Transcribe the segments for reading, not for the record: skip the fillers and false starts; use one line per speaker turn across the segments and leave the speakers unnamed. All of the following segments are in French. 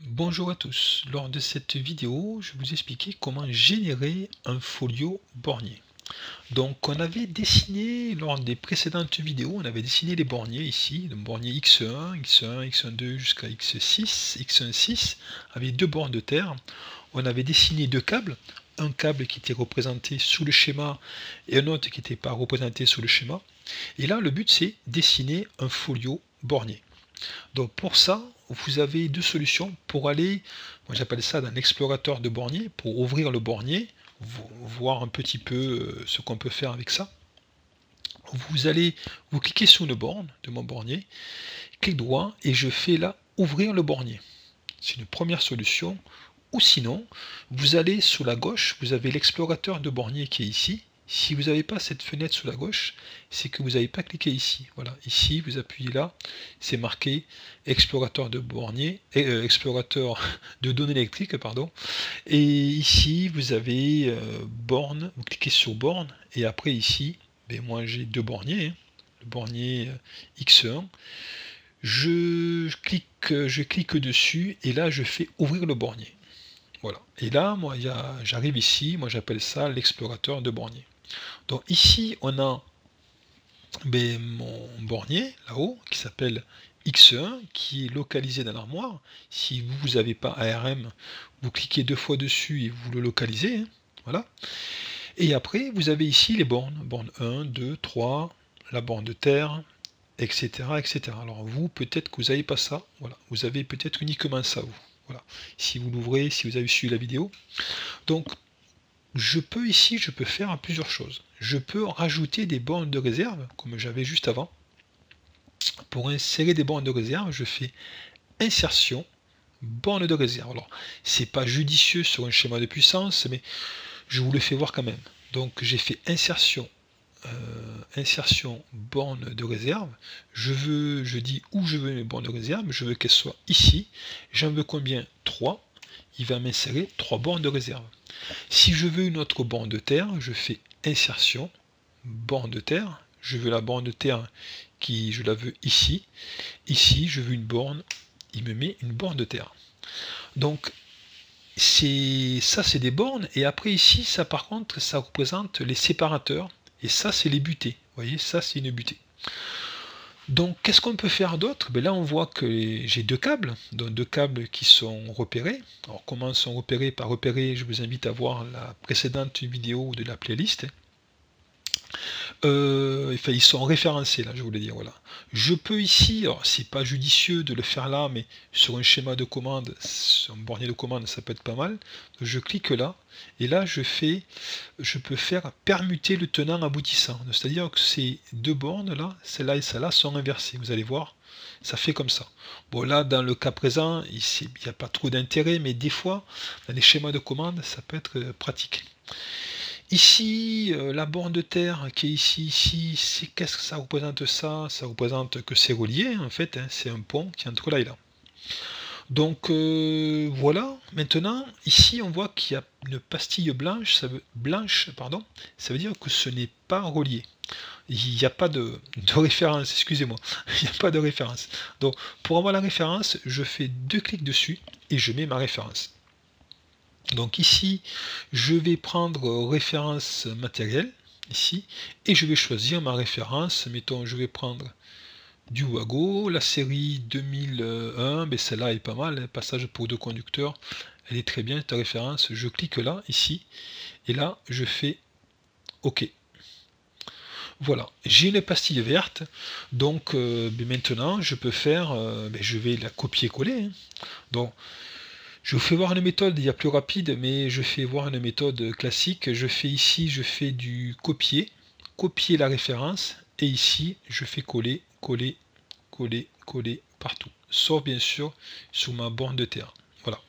Bonjour à tous, lors de cette vidéo, je vais vous expliquer comment générer un folio bornier. Donc on avait dessiné, lors des précédentes vidéos, on avait dessiné les borniers ici, le bornier X1, X1, X12 jusqu'à X6, X16, avec deux bornes de terre. On avait dessiné deux câbles, un câble qui était représenté sous le schéma et un autre qui n'était pas représenté sous le schéma. Et là, le but c'est dessiner un folio bornier. Donc pour ça, vous avez deux solutions pour aller, moi j'appelle ça dans l'explorateur de bornier, pour ouvrir le bornier, voir un petit peu ce qu'on peut faire avec ça. Vous cliquez sur une borne de mon bornier, clic droit et je fais là ouvrir le bornier. C'est une première solution. Ou sinon, vous allez sous la gauche, vous avez l'explorateur de bornier qui est ici. Si vous n'avez pas cette fenêtre sous la gauche, c'est que vous n'avez pas cliqué ici. Voilà, ici, vous appuyez là, c'est marqué explorateur de bornier, explorateur de données électriques, pardon. Et ici, vous avez borne, vous cliquez sur borne, et après ici, ben moi j'ai deux borniers, hein, le bornier X1. Je clique dessus, et là je fais ouvrir le bornier. Voilà. Et là, moi, j'arrive ici, moi j'appelle ça l'explorateur de bornier. Donc ici, on a mon bornier, là-haut, qui s'appelle X1, qui est localisé dans l'armoire. Si vous n'avez pas ARM, vous cliquez deux fois dessus et vous le localisez. Hein. Voilà. Et après, vous avez ici les bornes. Borne 1, 2, 3, la borne de terre, etc. etc. Alors vous, peut-être que vous n'avez pas ça. Voilà. Vous avez peut-être uniquement ça, vous. Voilà. Si vous l'ouvrez, si vous avez suivi la vidéo. Donc, je peux faire plusieurs choses. Je peux rajouter des bornes de réserve, comme j'avais juste avant. Pour insérer des bornes de réserve, je fais insertion, borne de réserve. Alors, c'est pas judicieux sur un schéma de puissance, mais je vous le fais voir quand même. Donc, j'ai fait insertion, borne de réserve. Je dis où je veux mes bornes de réserve. Je veux qu'elles soient ici. J'en veux combien? 3. Il va m'insérer 3 bornes de réserve. Si je veux une autre borne de terre, je fais insertion, borne de terre. Je veux la borne de terre je la veux ici. Ici, je veux une borne, il me met une borne de terre. Donc, c'est des bornes. Et après ici, ça par contre, ça représente les séparateurs. Et ça, c'est les butées. Vous voyez, ça, c'est une butée. Donc, qu'est-ce qu'on peut faire d'autre? Là, on voit que j'ai deux câbles, donc deux câbles qui sont repérés. Alors, comment ils sont repérés? Par repérer, je vous invite à voir la précédente vidéo de la playlist. Enfin, ils sont référencés, là, je voulais dire, voilà. Je peux ici, alors c'est pas judicieux de le faire là, mais sur un schéma de commande, sur un bornier de commande, ça peut être pas mal. Je clique là, et là, je peux faire permuter le tenant aboutissant. C'est-à-dire que ces deux bornes là, celle-là et celle-là, sont inversées. Vous allez voir, ça fait comme ça. Bon, là, dans le cas présent, il n'y a pas trop d'intérêt, mais des fois, dans les schémas de commande, ça peut être pratique. Ici, la borne de terre qui est ici, qu'est-ce que ça représente ça? Ça représente que c'est relié en fait, hein, c'est un pont qui est entre là et là. Donc voilà, maintenant, ici on voit qu'il y a une pastille blanche, pardon, ça veut dire que ce n'est pas relié. Il n'y a pas de référence, excusez-moi, il n'y a pas de référence. Donc pour avoir la référence, je fais deux clics dessus et je mets ma référence. Donc ici, je vais prendre référence matérielle, ici, et je vais choisir ma référence. Mettons, je vais prendre du Wago, la série 2001, mais celle-là est pas mal, passage pour deux conducteurs, elle est très bien, ta référence. Je clique là, ici, et là, je fais OK. Voilà, j'ai une pastille verte, donc maintenant, je peux faire, je vais la copier-coller. Hein. Donc, je vous fais voir une méthode, il y a plus rapide, mais je fais voir une méthode classique. Je fais ici, je fais du copier, copier la référence, et ici, je fais coller, coller, coller, coller partout. Sauf bien sûr sur ma borne de terre. Voilà.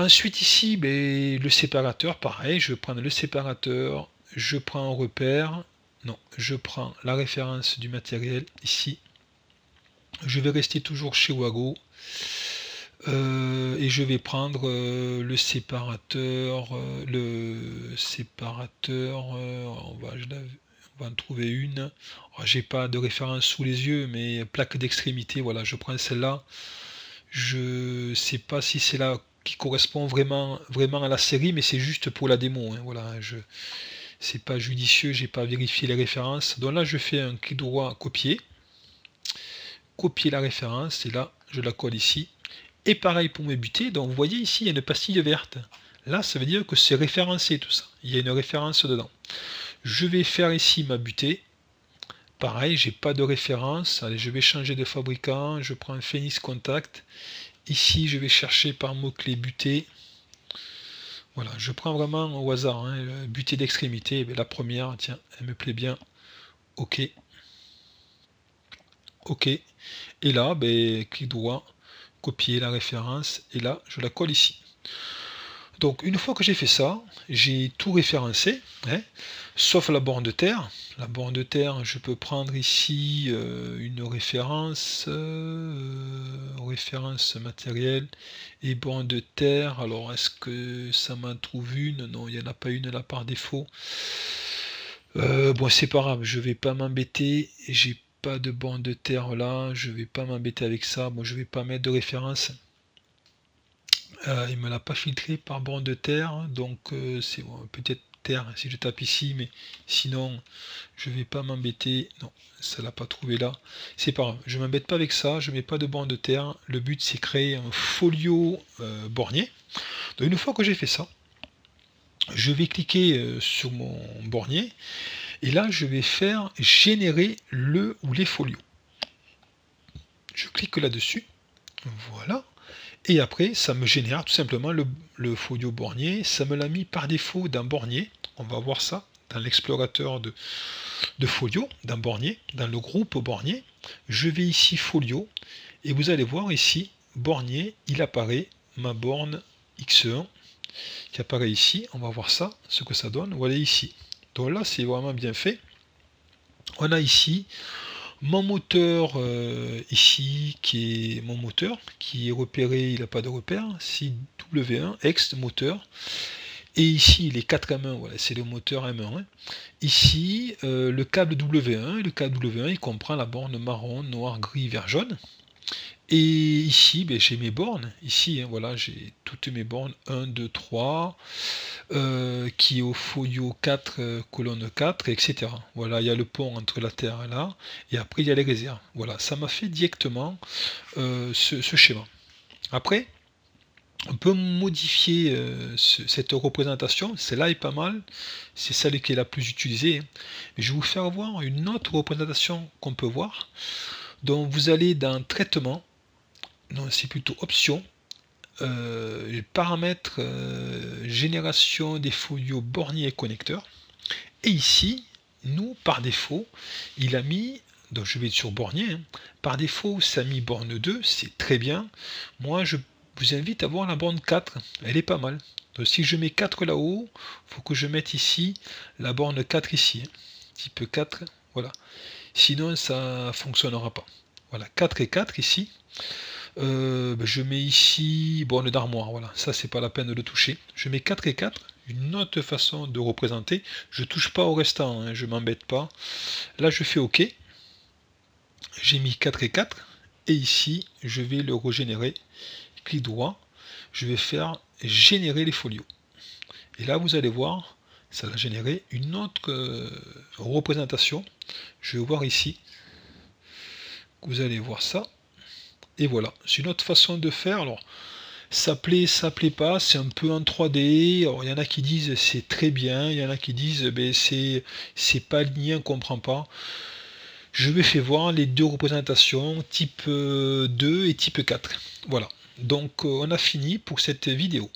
Ensuite ici, le séparateur, pareil, je vais prendre le séparateur, je prends un repère, non, je prends la référence du matériel ici. Je vais rester toujours chez Wago. Et je vais prendre le séparateur, on va en trouver une. Oh, j'ai pas de référence sous les yeux, mais plaque d'extrémité, voilà, je prends celle-là, Je sais pas si c'est là qui correspond vraiment à la série, mais c'est juste pour la démo, hein, voilà, c'est pas judicieux, j'ai pas vérifié les références. Donc là je fais un clic droit copier la référence, et là je la colle ici. Et pareil pour mes butées, donc vous voyez ici il y a une pastille verte. Là ça veut dire que c'est référencé tout ça, il y a une référence dedans. Je vais faire ici ma butée. Pareil, j'ai pas de référence. Allez, je vais changer de fabricant. Je prends Phoenix Contact. Ici, je vais chercher par mot-clé butée. Voilà, je prends vraiment au hasard, hein, butée d'extrémité. La première, tiens, elle me plaît bien. OK. OK. Et là, clic droit, copier la référence. Et là, je la colle ici. Donc une fois que j'ai fait ça, j'ai tout référencé, hein, sauf la borne de terre. La borne de terre, je peux prendre ici une référence, référence matérielle et borne de terre. Alors est-ce que ça m'en trouve une? Non, il n'y en a pas une là par défaut. Bon, c'est pas grave, je vais pas m'embêter. J'ai pas de borne de terre là, je vais pas m'embêter avec ça. Bon, je vais pas mettre de référence. Il me l'a pas filtré par borne de terre, donc c'est bon, peut-être terre si je tape ici, mais sinon je vais pas m'embêter. Non, ça l'a pas trouvé là. C'est pas grave, je m'embête pas avec ça, je mets pas de borne de terre. Le but c'est créer un folio bornier. Donc une fois que j'ai fait ça, je vais cliquer sur mon bornier et là je vais faire générer le ou les folios. Je clique là-dessus, voilà. Et après, ça me génère tout simplement le folio bornier. Ça me l'a mis par défaut dans bornier. On va voir ça dans l'explorateur de folio, dans bornier, dans le groupe bornier. Je vais ici folio. Et vous allez voir ici, bornier, il apparaît ma borne X1 qui apparaît ici. On va voir ça, ce que ça donne. Voilà ici. Donc là, c'est vraiment bien fait. On a ici mon moteur ici, qui est mon moteur, qui est repéré, il n'a pas de repère, c'est W1, ex moteur. Et ici, les 4 M1, voilà, c'est le moteur M1. Hein. Ici, le câble W1, le câble W1, il comprend la borne marron, noir, gris, vert, jaune. Et ici, j'ai mes bornes. Ici, hein, voilà, j'ai toutes mes bornes 1, 2, 3, qui est au folio 4, colonne 4, etc. Voilà, il y a le pont entre la terre et là, et après il y a les réserves. Voilà, ça m'a fait directement ce schéma. Après, on peut modifier cette représentation. Celle-là est pas mal, c'est celle qui est la plus utilisée. Hein. Mais je vais vous faire voir une autre représentation qu'on peut voir. Donc vous allez dans traitement, non c'est plutôt option, paramètres génération des folios borniers et connecteurs. Et ici, nous, par défaut, il a mis, donc je vais sur bornier, hein, par défaut, ça a mis borne 2, c'est très bien. Moi, je vous invite à voir la borne 4, elle est pas mal. Donc si je mets 4 là-haut, il faut que je mette ici la borne 4 ici, hein, type 4, voilà. Sinon, ça fonctionnera pas. Voilà, 4 et 4 ici. Je mets ici borne d'armoire, voilà, ça c'est pas la peine de le toucher. Je mets 4 et 4, une autre façon de représenter. Je touche pas au restant, hein, je m'embête pas. Là je fais OK. J'ai mis 4 et 4, et ici je vais le régénérer. Clic droit, je vais faire générer les folios. Et là vous allez voir, ça va générer une autre représentation. Je vais voir ici. Vous allez voir ça. Et voilà, c'est une autre façon de faire. Alors, ça plaît pas, c'est un peu en 3D. Alors, il y en a qui disent c'est très bien, il y en a qui disent c'est pas aligné, on comprend pas. Je vais faire voir les deux représentations, type 2 et type 4. Voilà, donc on a fini pour cette vidéo.